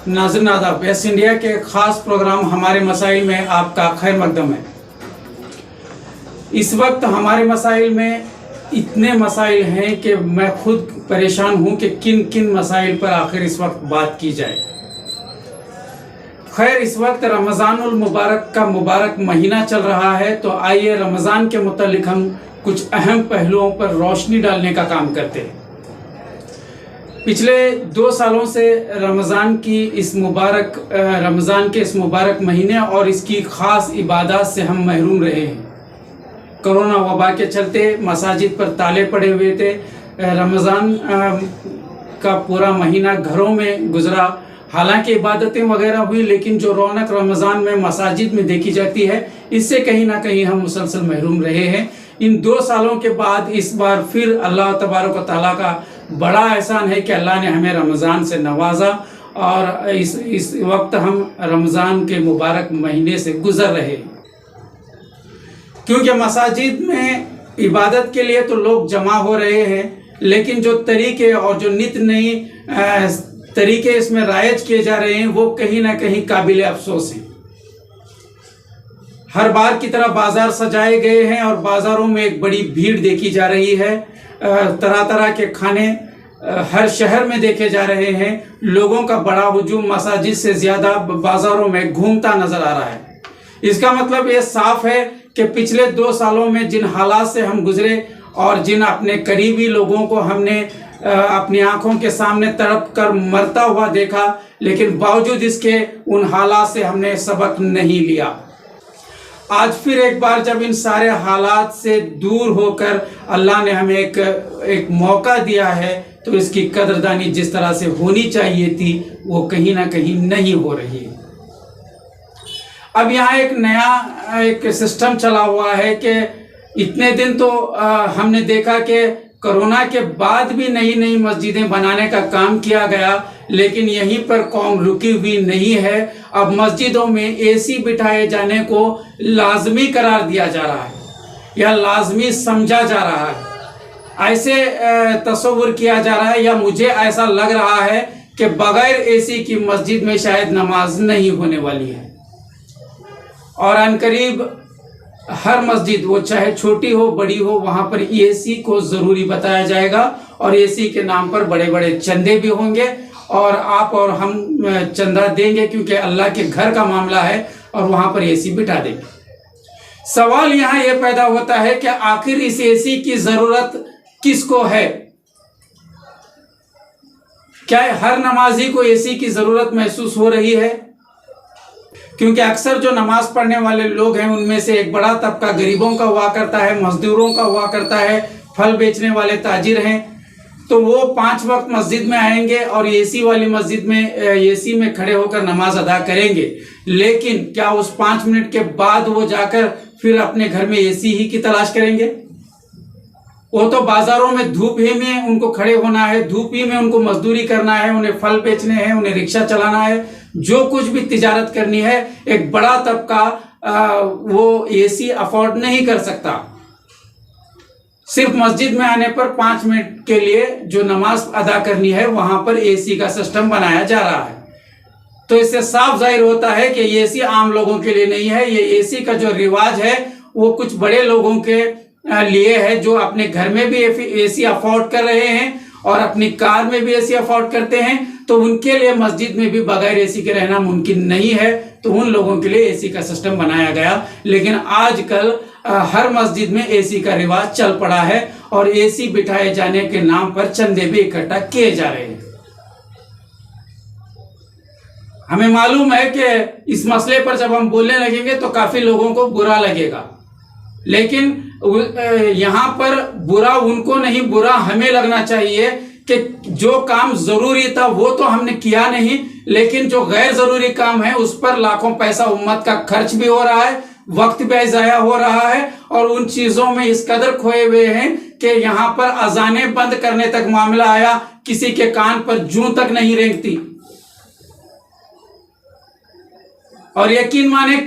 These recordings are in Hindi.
नाज़रीन आदाब, बेस्ट इंडिया के ख़ास प्रोग्राम हमारे मसाइल में आपका खैर मकदम है। इस वक्त हमारे मसाइल में इतने मसाइल हैं कि मैं खुद परेशान हूं कि किन किन मसाइल पर आखिर इस वक्त बात की जाए। खैर, इस वक्त रमज़ानुल मुबारक का मुबारक महीना चल रहा है, तो आइए रमज़ान के मुतालिक हम कुछ अहम पहलुओं पर रोशनी डालने का काम करते हैं। पिछले 2 सालों से रमज़ान के इस मुबारक महीने और इसकी ख़ास इबादत से हम महरूम रहे हैं। कोरोना वबा के चलते मसाजिद पर ताले पड़े हुए थे। रमज़ान का पूरा महीना घरों में गुजरा। हालांकि इबादतें वगैरह हुई, लेकिन जो रौनक रमज़ान में मसाजिद में देखी जाती है, इससे कहीं ना कहीं हम मुसलसल महरूम रहे हैं। इन 2 सालों के बाद इस बार फिर अल्लाह तबारक व तआला का बड़ा एहसान है कि अल्लाह ने हमें रमज़ान से नवाजा और इस वक्त हम रमज़ान के मुबारक महीने से गुजर रहे हैं। क्योंकि मसाजिद में इबादत के लिए तो लोग जमा हो रहे हैं, लेकिन जो तरीके और जो नित नई तरीके इसमें राइज किए जा रहे हैं, वो कहीं ना कहीं काबिल अफसोस हैं। हर बार की तरह बाजार सजाए गए हैं और बाजारों में एक बड़ी भीड़ देखी जा रही है। तरह तरह के खाने हर शहर में देखे जा रहे हैं। लोगों का बड़ा हुजूम मसाजिद से ज्यादा बाजारों में घूमता नजर आ रहा है। इसका मतलब ये साफ है कि पिछले 2 सालों में जिन हालात से हम गुजरे और जिन अपने करीबी लोगों को हमने अपनी आंखों के सामने तड़प कर मरता हुआ देखा, लेकिन बावजूद इसके उन हालात से हमने सबक नहीं लिया। आज फिर एक बार जब इन सारे हालात से दूर होकर अल्लाह ने हमें एक मौका दिया है, तो इसकी कदरदानी जिस तरह से होनी चाहिए थी, वो कहीं ना कहीं नहीं हो रही है। अब यहाँ एक नया सिस्टम चला हुआ है कि इतने दिन तो हमने देखा कि कोरोना के बाद भी नई नई मस्जिदें बनाने का काम किया गया, लेकिन यहीं पर कौम रुकी हुई नहीं है। अब मस्जिदों में एसी बिठाए जाने को लाजमी करार दिया जा रहा है या लाजमी समझा जा रहा है। ऐसे तस्वुर किया जा रहा है, या मुझे ऐसा लग रहा है कि बगैर एसी की मस्जिद में शायद नमाज नहीं होने वाली है। और अनकरीब हर मस्जिद, वो चाहे छोटी हो बड़ी हो, वहां पर एसी को जरूरी बताया जाएगा और एसी के नाम पर बड़े बड़े चंदे भी होंगे और आप और हम चंदा देंगे, क्योंकि अल्लाह के घर का मामला है और वहां पर एसी बिठा देंगे। सवाल यहाँ यह पैदा होता है कि आखिर इस एसी की जरूरत किसको है? क्या हर नमाजी को एसी की जरूरत महसूस हो रही है? क्योंकि अक्सर जो नमाज पढ़ने वाले लोग हैं, उनमें से एक बड़ा तबका गरीबों का हुआ करता है, मजदूरों का हुआ करता है, फल बेचने वाले ताजिर हैं। तो वो 5 वक्त मस्जिद में आएंगे और एसी वाली मस्जिद में एसी में खड़े होकर नमाज अदा करेंगे, लेकिन क्या उस 5 मिनट के बाद वो जाकर फिर अपने घर में एसी ही की तलाश करेंगे? वो तो बाजारों में धूप ही में उनको खड़े होना है, धूप ही में उनको मजदूरी करना है, उन्हें फल बेचने हैं, उन्हें रिक्शा चलाना है, जो कुछ भी तिजारत करनी है। एक बड़ा तबका वो एसी अफोर्ड नहीं कर सकता। सिर्फ मस्जिद में आने पर 5 मिनट के लिए जो नमाज अदा करनी है, वहां पर एसी का सिस्टम बनाया जा रहा है। तो इससे साफ जाहिर होता है कि ये एसी आम लोगों के लिए नहीं है। ये एसी का जो रिवाज है, वो कुछ बड़े लोगों के लिए है, जो अपने घर में भी एसी अफोर्ड कर रहे हैं और अपनी कार में भी एसी अफोर्ड करते हैं। तो उनके लिए मस्जिद में भी बगैर एसी के रहना मुमकिन नहीं है, तो उन लोगों के लिए एसी का सिस्टम बनाया गया। लेकिन आजकल हर मस्जिद में एसी का रिवाज चल पड़ा है और एसी बिठाए जाने के नाम पर चंदे भी इकट्ठा किए जा रहे हैं। हमें मालूम है कि इस मसले पर जब हम बोलने लगेंगे तो काफी लोगों को बुरा लगेगा, लेकिन यहाँ पर बुरा उनको नहीं, बुरा हमें लगना चाहिए कि जो काम जरूरी था वो तो हमने किया नहीं, लेकिन जो गैर जरूरी काम है उस पर लाखों पैसा उम्मत का खर्च भी हो रहा है, वक्त भी ज़ाया हो रहा है और उन चीजों में इस कदर खोए हुए हैं कि यहाँ पर अजाने बंद करने तक मामला आया, किसी के कान पर जूं तक नहीं रेंगती। और यकीन माने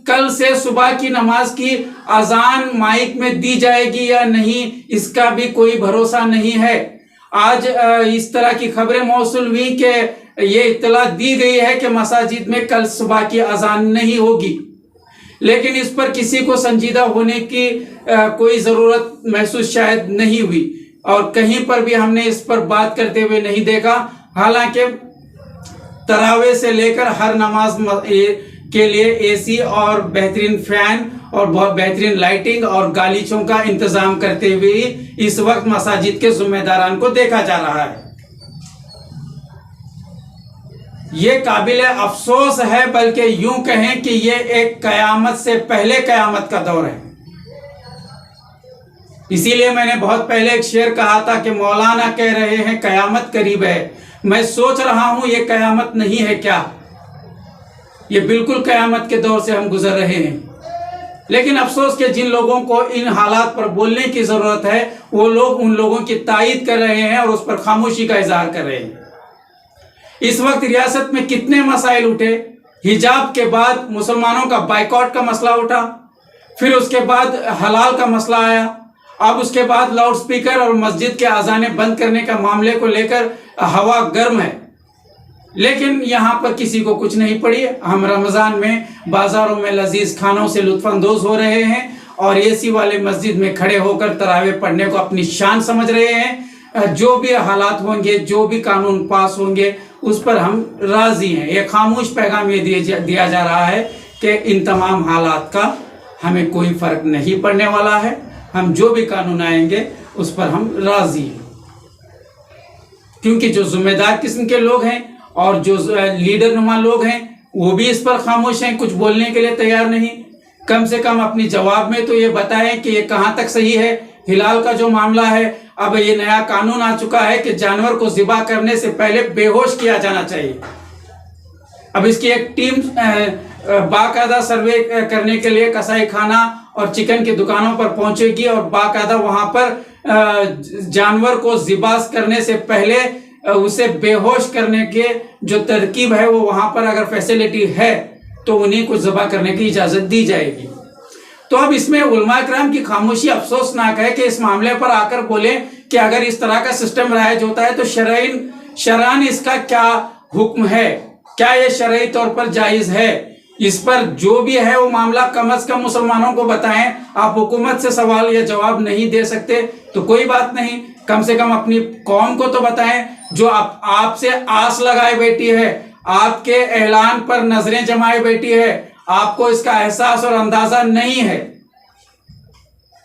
कल से सुबह की नमाज की अजान माइक में दी जाएगी या नहीं, इसका भी कोई भरोसा नहीं है। आज इस तरह की खबरें मौसूल हुई कि ये इत्तला दी गई है कि मसाजिद में कल सुबह की अजान नहीं होगी, लेकिन इस पर किसी को संजीदा होने की कोई ज़रूरत महसूस शायद नहीं हुई और कहीं पर भी हमने इस पर बात करते हुए नहीं देखा। हालांकि तरावे से लेकर हर नमाज के लिए एसी और बेहतरीन फैन और बहुत बेहतरीन लाइटिंग और गालीचों का इंतजाम करते हुए इस वक्त मसाजिद के जिम्मेदारान को देखा जा रहा है। ये काबिल अफसोस है, बल्कि यूं कहें कि ये एक कयामत से पहले कयामत का दौर है। इसीलिए मैंने बहुत पहले एक शेर कहा था कि मौलाना कह रहे हैं कयामत करीब है। मैं सोच रहा हूं ये कयामत नहीं है क्या, ये बिल्कुल कयामत के दौर से हम गुजर रहे हैं। लेकिन अफसोस कि जिन लोगों को इन हालात पर बोलने की जरूरत है वो लोग उन लोगों की तायीद कर रहे हैं और उस पर खामोशी का इजहार कर रहे हैं। इस वक्त रियासत में कितने मसाइल उठे। हिजाब के बाद मुसलमानों का बाइकआउट का मसला उठा, फिर उसके बाद हलाल का मसला आया, अब उसके बाद लाउड स्पीकर और मस्जिद के अजाने बंद करने का मामले को लेकर हवा गर्म है। लेकिन यहाँ पर किसी को कुछ नहीं पड़ी। हम रमज़ान में बाज़ारों में लजीज खानों से लुत्फ़अंदोज़ हो रहे हैं और एसी वाले मस्जिद में खड़े होकर तरावे पढ़ने को अपनी शान समझ रहे हैं। जो भी हालात होंगे, जो भी कानून पास होंगे, उस पर हम राज़ी हैं। एक खामोश पैगाम ये दिया जा रहा है कि इन तमाम हालात का हमें कोई फ़र्क नहीं पड़ने वाला है। हम जो भी कानून आएंगे उस पर हम राज़ी हैं, क्योंकि जो जिम्मेदार किस्म के लोग हैं और जो लीडर नुमा लोग हैं वो भी इस पर खामोश हैं, कुछ बोलने के लिए तैयार नहीं। कम से कम अपनी जवाब में तो ये बताएं कि ये कहाँ तक सही है। हिलाल का जो मामला है, अब ये नया कानून आ चुका है कि जानवर को ज़िबा करने से पहले बेहोश किया जाना चाहिए। अब इसकी एक टीम बाकायदा सर्वे करने के लिए कसाई खाना और चिकन की दुकानों पर पहुंचेगी और बाकायदा वहां पर जानवर को ज़िबा करने से पहले उसे बेहोश करने के जो तरकीब है वो वहां पर अगर फैसिलिटी है तो उन्हीं को ज़िबा करने की इजाज़त दी जाएगी। तो अब इसमें उलमा किराम की खामोशी अफसोसनाक है कि इस मामले पर आकर बोले कि अगर इस तरह का सिस्टम राइज होता है तो शरअन इसका क्या हुक्म है, क्या ये शरई तौर पर जायज़ है। इस पर जो भी है वो मामला कम अज कम मुसलमानों को बताएं। आप हुकूमत से सवाल या जवाब नहीं दे सकते तो कोई बात नहीं, कम से कम अपनी कौम को तो बताएं जो आपसे आस लगाए बैठी है, आपके ऐलान पर नजरें जमाए बैठी है। आपको इसका एहसास और अंदाजा नहीं है,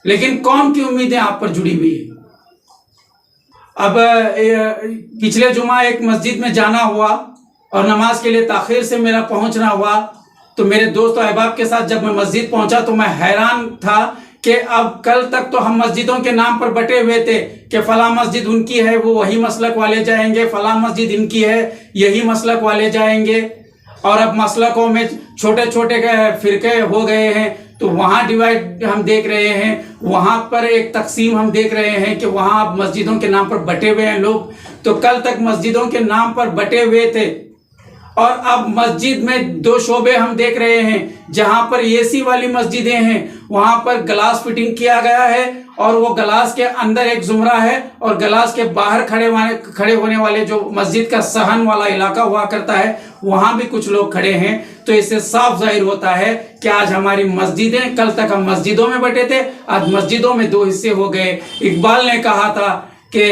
लेकिन कौम की उम्मीदें आप पर जुड़ी हुई है। अब पिछले जुमा एक मस्जिद में जाना हुआ और नमाज के लिए ताखिर से मेरा पहुंचना हुआ, तो मेरे दोस्त और अहबाब के साथ जब मैं मस्जिद पहुंचा तो मैं हैरान था कि अब कल तक तो हम मस्जिदों के नाम पर बटे हुए थे कि फला मस्जिद उनकी है वो वही मसलक वाले जाएंगे, फला मस्जिद इनकी है यही मसलक वाले जाएंगे। और अब मसलकों में छोटे छोटे फिरके हो गए हैं, तो वहाँ डिवाइड हम देख रहे हैं, वहाँ पर एक तकसीम हम देख रहे हैं कि वहाँ अब मस्जिदों के नाम पर बटे हुए हैं लोग। तो कल तक मस्जिदों के नाम पर बटे हुए थे और अब मस्जिद में दो शोबे हम देख रहे हैं। जहां पर एसी वाली मस्जिदें हैं वहां पर ग्लास फिटिंग किया गया है और वो ग्लास के अंदर एक जुमरा है और ग्लास के बाहर खड़े होने वाले जो मस्जिद का सहन वाला इलाका हुआ करता है वहां भी कुछ लोग खड़े हैं। तो इससे साफ जाहिर होता है कि आज हमारी मस्जिदें, कल तक हम मस्जिदों में बटे थे, आज मस्जिदों में दो हिस्से हो गए। इकबाल ने कहा था कि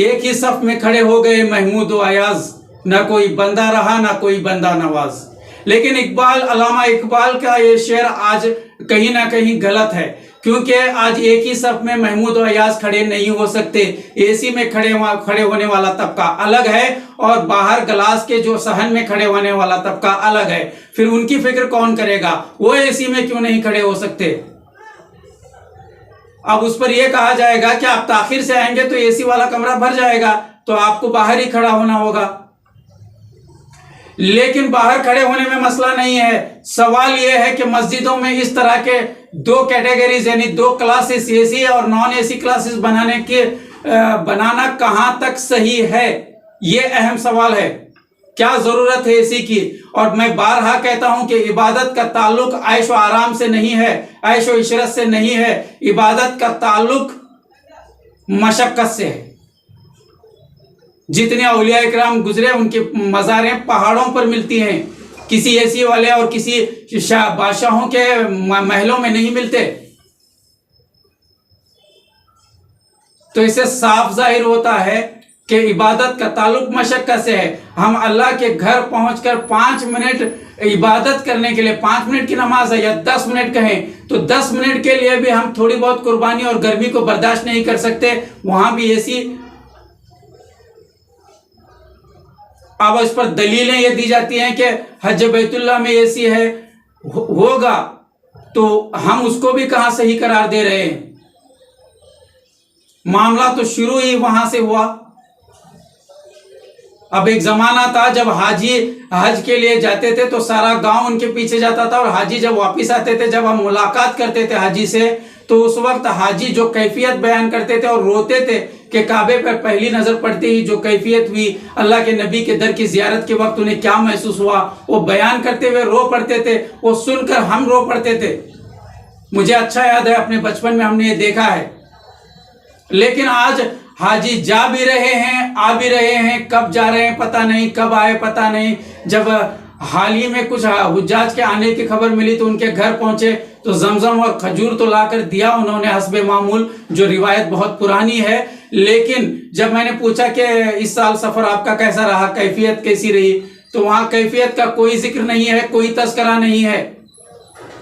एक ही सफ में खड़े हो गए महमूद व अयाज, ना कोई बंदा रहा ना कोई बंदा नवाज। लेकिन अल्लामा इकबाल का ये शेर आज कहीं ना कहीं गलत है, क्योंकि आज एक ही सफ में महमूद और अयाज खड़े नहीं हो सकते। एसी में खड़े होने वाला तबका अलग है और बाहर ग्लास के जो सहन में खड़े होने वाला तबका अलग है। फिर उनकी फिक्र कौन करेगा, वो एसी में क्यों नहीं खड़े हो सकते। अब उस पर यह कहा जाएगा कि आप ताखिर से आएंगे तो एसी वाला कमरा भर जाएगा, तो आपको बाहर ही खड़ा होना होगा। लेकिन बाहर खड़े होने में मसला नहीं है। सवाल यह है कि मस्जिदों में इस तरह के दो कैटेगरीज यानी दो क्लासेस, एसी और नॉन एसी क्लासेस बनाना कहां तक सही है, यह अहम सवाल है। क्या जरूरत है एसी की। और मैं बारहा कहता हूं कि इबादत का ताल्लुक ऐश व आराम से नहीं है, ऐश व इशरत से नहीं है। इबादत का ताल्लुक मशक्कत से है। जितने औलिया इकराम गुजरे उनके मज़ारें पहाड़ों पर मिलती हैं, किसी एसी वाले और किसी बादशाहों के महलों में नहीं मिलते। तो इससे साफ जाहिर होता है कि इबादत का ताल्लुक मशक्कत से है। हम अल्लाह के घर पहुंचकर 5 मिनट इबादत करने के लिए, 5 मिनट की नमाज है या 10 मिनट कहें, तो 10 मिनट के लिए भी हम थोड़ी बहुत कुर्बानी और गर्मी को बर्दाश्त नहीं कर सकते। वहां भी एसी। अब इस पर दलीलें ये दी जाती हैं कि हज बैतुल्लाह में एसी है, होगा, तो हम उसको भी कहां सही करार दे रहे हैं। मामला तो शुरू ही वहां से हुआ। अब एक जमाना था जब हाजी हज के लिए जाते थे तो सारा गांव उनके पीछे जाता था, और हाजी जब वापस आते थे, जब हम मुलाकात करते थे हाजी से, तो उस वक्त हाजी जो कैफियत बयान करते थे और रोते थे कि काबे पर पहली नजर पड़ते ही जो कैफियत हुई, अल्लाह के नबी के दर की जियारत के वक्त उन्हें क्या महसूस हुआ, वो बयान करते हुए रो पड़ते थे। वो सुनकर हम रो पड़ते थे। मुझे अच्छा याद है, अपने बचपन में हमने ये देखा है। लेकिन आज हाजी जा भी रहे हैं, आ भी रहे हैं, कब जा रहे हैं पता नहीं, कब आए पता नहीं। जब हाल ही में कुछ हुज्जाज के आने की खबर मिली तो उनके घर पहुंचे तो जमजम और खजूर तो लाकर दिया उन्होंने हस्बे मामूल, जो रिवायत बहुत पुरानी है। लेकिन जब मैंने पूछा कि इस साल सफर आपका कैसा रहा, कैफियत कैसी रही, तो वहां कैफियत का कोई जिक्र नहीं है, कोई तस्करा नहीं है।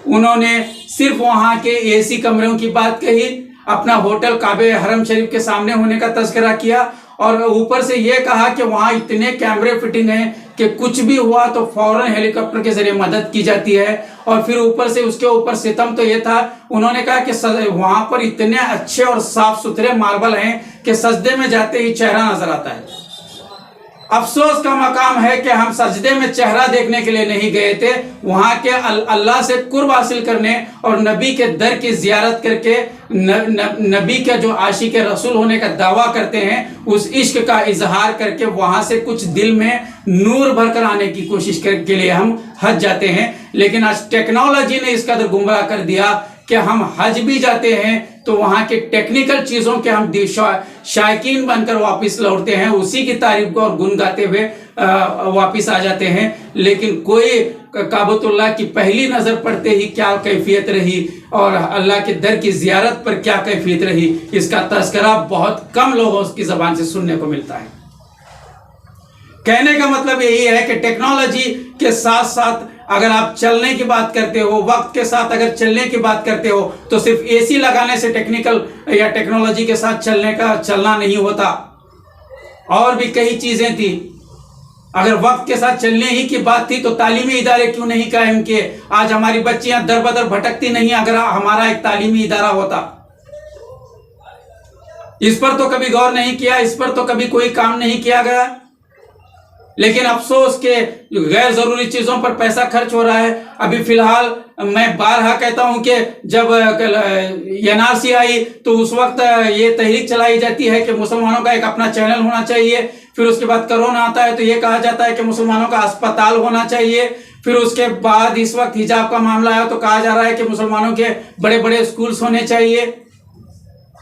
उन्होंने सिर्फ वहां के एसी कमरों की बात कही, अपना होटल काबे हरम शरीफ के सामने होने का तस्करा किया, और ऊपर से यह कहा कि वहां इतने कैमरे फिटिंग हैं कि कुछ भी हुआ तो फौरन हेलीकॉप्टर के जरिए मदद की जाती है। और फिर ऊपर से उसके ऊपर सितम तो यह था, उन्होंने कहा कि वहां पर इतने अच्छे और साफ सुथरे मार्बल हैं कि सजदे में जाते ही चेहरा नजर आता है। अफसोस का मकाम है कि हम सजदे में चेहरा देखने के लिए नहीं गए थे, वहां के अल्लाह से कुर्ब हासिल करने और नबी के दर की जियारत करके नबी के जो आशिक रसूल होने का दावा करते हैं, उस इश्क का इजहार करके वहां से कुछ दिल में नूर भरकर आने की कोशिश के लिए हम हज जाते हैं। लेकिन आज टेक्नोलॉजी ने इस कदर गुमराह कर दिया कि हम हज भी जाते हैं तो वहां के टेक्निकल चीजों के हम शायकीन बनकर वापस लौटते हैं, उसी की तारीफ को और गुन गाते हुए वापस आ जाते हैं। लेकिन कोई काबतुल्लाह की पहली नजर पड़ते ही क्या कैफियत रही और अल्लाह के दर की जियारत पर क्या कैफियत रही, इसका तस्करा बहुत कम लोगों की जबान से सुनने को मिलता है। कहने का मतलब यही है कि टेक्नोलॉजी के साथ साथ अगर आप चलने की बात करते हो, वक्त के साथ अगर चलने की बात करते हो, तो सिर्फ एसी लगाने से टेक्निकल या टेक्नोलॉजी के साथ चलना नहीं होता। और भी कई चीजें थी। अगर वक्त के साथ चलने ही की बात थी तो तालीमी इदारे क्यों नहीं कायम किए? आज हमारी बच्चियां दर बदर भटकती नहीं अगर हमारा एक तालीमी इदारा होता। इस पर तो कभी गौर नहीं किया, इस पर तो कभी कोई काम नहीं किया गया। लेकिन अफसोस के गैर जरूरी चीजों पर पैसा खर्च हो रहा है। अभी फिलहाल मैं बारहा कहता हूं कि जब एनआरसी आई तो उस वक्त ये तहरीक चलाई जाती है कि मुसलमानों का एक अपना चैनल होना चाहिए। फिर उसके बाद कोरोना आता है तो ये कहा जाता है कि मुसलमानों का अस्पताल होना चाहिए। फिर उसके बाद इस वक्त हिजाब का मामला आया तो कहा जा रहा है कि मुसलमानों के बड़े बड़े स्कूल्स होने चाहिए।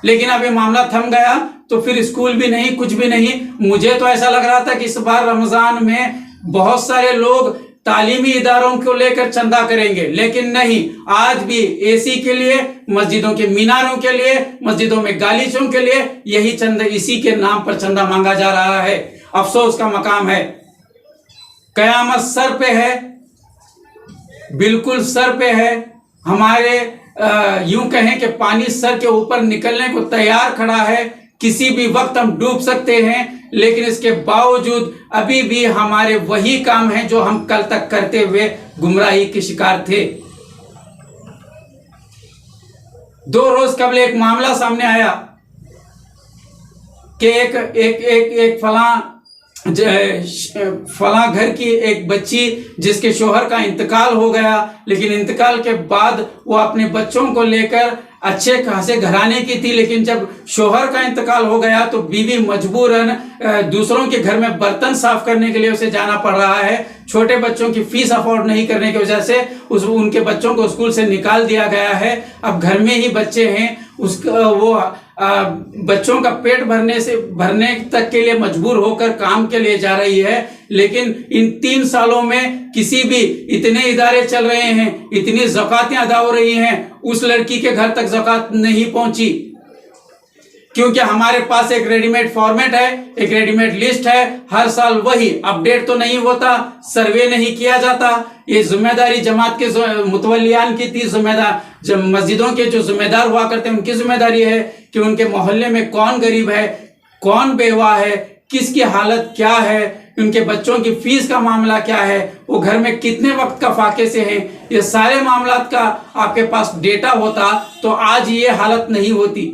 लेकिन अब ये मामला थम गया तो फिर स्कूल भी नहीं, कुछ भी नहीं। मुझे तो ऐसा लग रहा था कि इस बार रमजान में बहुत सारे लोग तालीमी इदारों को लेकर चंदा करेंगे, लेकिन नहीं। आज भी एसी के लिए, मस्जिदों के मीनारों के लिए, मस्जिदों में गालीचों के लिए यही चंदा, इसी के नाम पर चंदा मांगा जा रहा है। अफसोस का मकाम है। कयामत सर पे है, बिल्कुल सर पे है। हमारे यूं कहें कि पानी सर के ऊपर निकलने को तैयार खड़ा है, किसी भी वक्त हम डूब सकते हैं। लेकिन इसके बावजूद अभी भी हमारे वही काम हैं जो हम कल तक करते हुए गुमराही के शिकार थे। 2 रोज कबल एक मामला सामने आया कि एक फला घर की एक बच्ची जिसके शोहर का इंतकाल हो गया, लेकिन इंतकाल के बाद वो अपने बच्चों को लेकर अच्छे खासे घराने की थी, लेकिन जब शोहर का इंतकाल हो गया तो बीवी मजबूरन दूसरों के घर में बर्तन साफ करने के लिए उसे जाना पड़ रहा है। छोटे बच्चों की फीस अफोर्ड नहीं करने की वजह से उनके बच्चों को स्कूल से निकाल दिया गया है। अब घर में ही बच्चे हैं, वो बच्चों का पेट भरने तक के लिए मजबूर होकर काम के लिए जा रही है, लेकिन इन 3 सालों में किसी भी इतने इदारे चल रहे हैं, इतनी ज़कातें अदा हो रही हैं, उस लड़की के घर तक ज़कात नहीं पहुंची, क्योंकि हमारे पास एक रेडीमेड फॉर्मेट है, एक रेडीमेड लिस्ट है। हर साल वही अपडेट तो नहीं होता, सर्वे नहीं किया जाता। ये जिम्मेदारी जमात के मुतवल्लियान की थी, जिम्मेदार मस्जिदों के जो जिम्मेदार हुआ करते हैं उनकी जिम्मेदारी है कि उनके मोहल्ले में कौन गरीब है, कौन बेवा है, किसकी हालत क्या है, उनके बच्चों की फीस का मामला क्या है, वो घर में कितने वक्त का फाके से हैं, ये सारे मामलात का आपके पास डेटा होता तो आज ये हालत नहीं होती।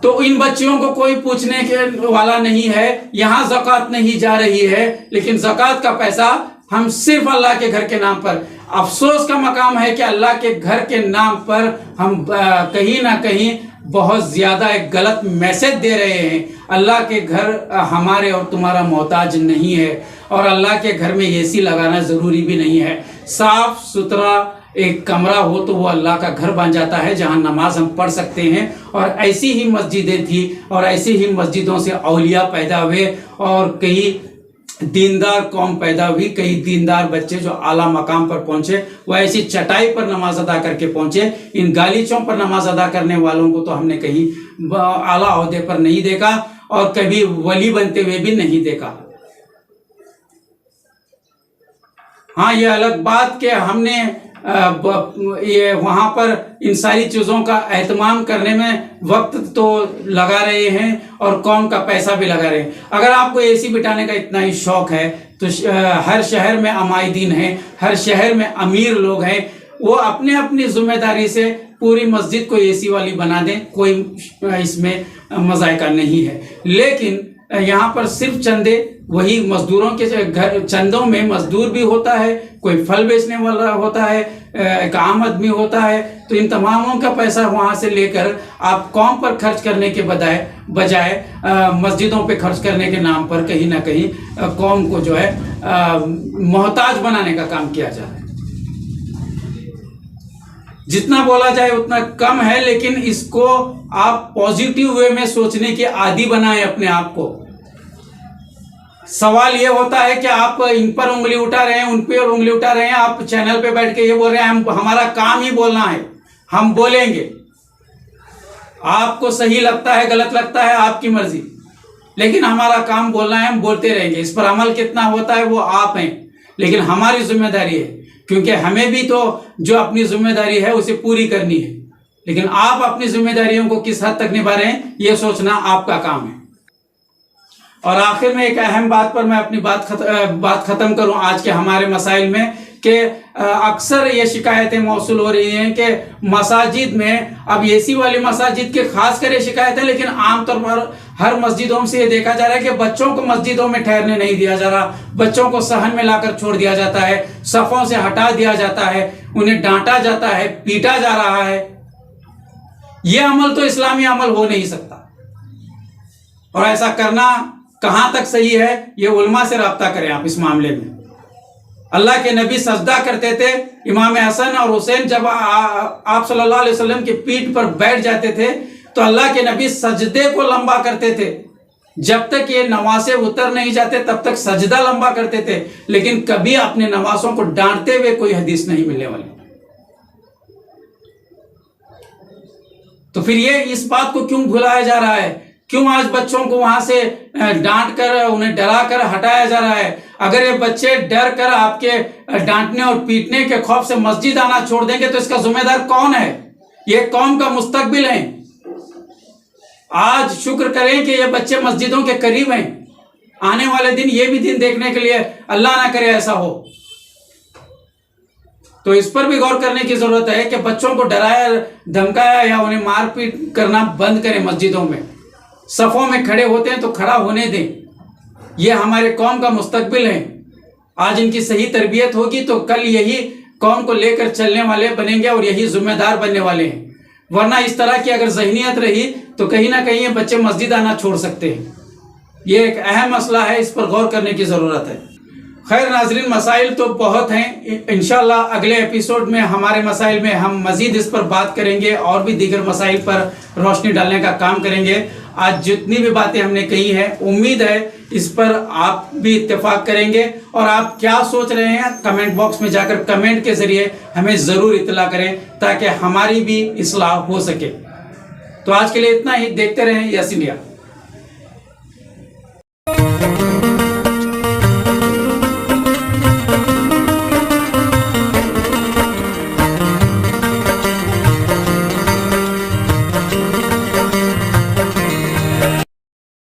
तो इन बच्चियों को कोई पूछने के वाला नहीं है, यहाँ ज़कात नहीं जा रही है, लेकिन ज़कात का पैसा हम सिर्फ अल्लाह के घर के नाम पर, अफसोस का मकाम है कि अल्लाह के घर के नाम पर हम कहीं ना कहीं बहुत ज्यादा एक गलत मैसेज दे रहे हैं। अल्लाह के घर हमारे और तुम्हारा मोहताज नहीं है, और अल्लाह के घर में एसी लगाना जरूरी भी नहीं है। साफ सुथरा एक कमरा हो तो वो अल्लाह का घर बन जाता है, जहां नमाज हम पढ़ सकते हैं। और ऐसी ही मस्जिदें थी और ऐसी ही मस्जिदों से औलिया पैदा हुए और कई दीनदार कौम पैदा हुई, कई दीनदार बच्चे जो आला मकाम पर पहुंचे, वो ऐसी चटाई पर नमाज अदा करके पहुंचे। इन गालीचों पर नमाज अदा करने वालों को तो हमने कहीं आला ओहदे पर नहीं देखा और कभी वली बनते हुए भी नहीं देखा। हाँ, ये अलग बात कि हमने ये वहाँ पर इन सारी चीज़ों का एहतमाम करने में वक्त तो लगा रहे हैं और कौम का पैसा भी लगा रहे हैं। अगर आपको एसी बिठाने का इतना ही शौक है तो हर शहर में अमायदीन हैं, हर शहर में अमीर लोग हैं, वो अपने अपनी जिम्मेदारी से पूरी मस्जिद को एसी वाली बना दें, कोई इसमें मजायका नहीं है। लेकिन यहाँ पर सिर्फ चंदे, वही मजदूरों के घर चंदों में मजदूर भी होता है, कोई फल बेचने वाला होता है, एक आम आदमी होता है। तो इन तमामों का पैसा वहाँ से लेकर आप कौम पर खर्च करने के बजाय मस्जिदों पे खर्च करने के नाम पर कहीं ना कहीं कौम को जो है मोहताज बनाने का काम किया जा रहा है। जितना बोला जाए उतना कम है, लेकिन इसको आप पॉजिटिव वे में सोचने की आदी बनाएं अपने आप को। सवाल ये होता है कि आप इन पर उंगली उठा रहे हैं, उन पर उंगली उठा रहे हैं, आप चैनल पे बैठ के ये बोल रहे हैं हमारा काम ही बोलना है, हम बोलेंगे। आपको सही लगता है, गलत लगता है, आपकी मर्जी, लेकिन हमारा काम बोलना है, हम बोलते रहेंगे। इस पर अमल कितना होता है वो आप हैं, लेकिन हमारी जिम्मेदारी है, क्योंकि हमें भी तो जो अपनी जिम्मेदारी है उसे पूरी करनी है। लेकिन आप अपनी जिम्मेदारियों को किस हद तक निभा रहे हैं ये सोचना आपका काम है। और आखिर में एक अहम बात पर मैं अपनी बात खत्म करूं आज के हमारे मसाइल में कि अक्सर ये शिकायतें मौसूल हो रही हैं कि मसाजिद में, अब एसी वाली मसाजिद के खास कर ये शिकायत है, लेकिन आमतौर पर हर मस्जिदों से ये देखा जा रहा है कि बच्चों को मस्जिदों में ठहरने नहीं दिया जा रहा, बच्चों को सहन में लाकर छोड़ दिया जाता है, सफ़ों से हटा दिया जाता है, उन्हें डांटा जाता है, पीटा जा रहा है। ये अमल तो इस्लामी अमल हो नहीं सकता, और ऐसा करना कहां तक सही है ये उलमा से राब्ता करें आप इस मामले में। अल्लाह के नबी सजदा करते थे, इमाम हसन और हुसैन जब आप सल्लल्लाहु अलैहि वसल्लम की पीठ पर बैठ जाते थे तो अल्लाह के नबी सजदे को लंबा करते थे। जब तक ये नवासे उतर नहीं जाते तब तक सजदा लंबा करते थे, लेकिन कभी अपने नवासों को डांटते हुए कोई हदीस नहीं मिलने वाली। तो फिर ये इस बात को क्यों भुलाया जा रहा है? क्यों आज बच्चों को वहां से डांट कर, उन्हें डरा कर हटाया जा रहा है? अगर ये बच्चे डर कर आपके डांटने और पीटने के खौफ से मस्जिद आना छोड़ देंगे तो इसका जिम्मेदार कौन है? ये कौम का मुस्तकबिल है। आज शुक्र करें कि ये बच्चे मस्जिदों के करीब हैं। आने वाले दिन ये भी दिन देखने के लिए अल्लाह ना करे ऐसा हो, तो इस पर भी गौर करने की जरूरत है कि बच्चों को डराया, धमकाया या उन्हें मारपीट करना बंद करें। मस्जिदों में सफ़ों में खड़े होते हैं तो खड़ा होने दें। ये हमारे कौम का मुस्तकबिल है। आज इनकी सही तरबियत होगी तो कल यही कौम को लेकर चलने वाले बनेंगे और यही जिम्मेदार बनने वाले हैं। वरना इस तरह की अगर जहनीत रही तो कहीं ना कहीं ये बच्चे मस्जिद आना छोड़ सकते हैं। ये एक अहम मसला है, इस पर गौर करने की ज़रूरत है। खैर नाजरीन, मसाइल तो बहुत हैं। इंशाल्लाह अगले एपिसोड में हमारे मसाइल में हम मजीद इस पर बात करेंगे और भी दीगर मसाइल पर रोशनी डालने का काम करेंगे। आज जितनी भी बातें हमने कही हैं, उम्मीद है इस पर आप भी इत्तेफाक करेंगे। और आप क्या सोच रहे हैं, कमेंट बॉक्स में जाकर कमेंट के जरिए हमें ज़रूर इत्तला करें ताकि हमारी भी इस्लाह हो सके। तो आज के लिए इतना ही। देखते रहें यस इंडिया।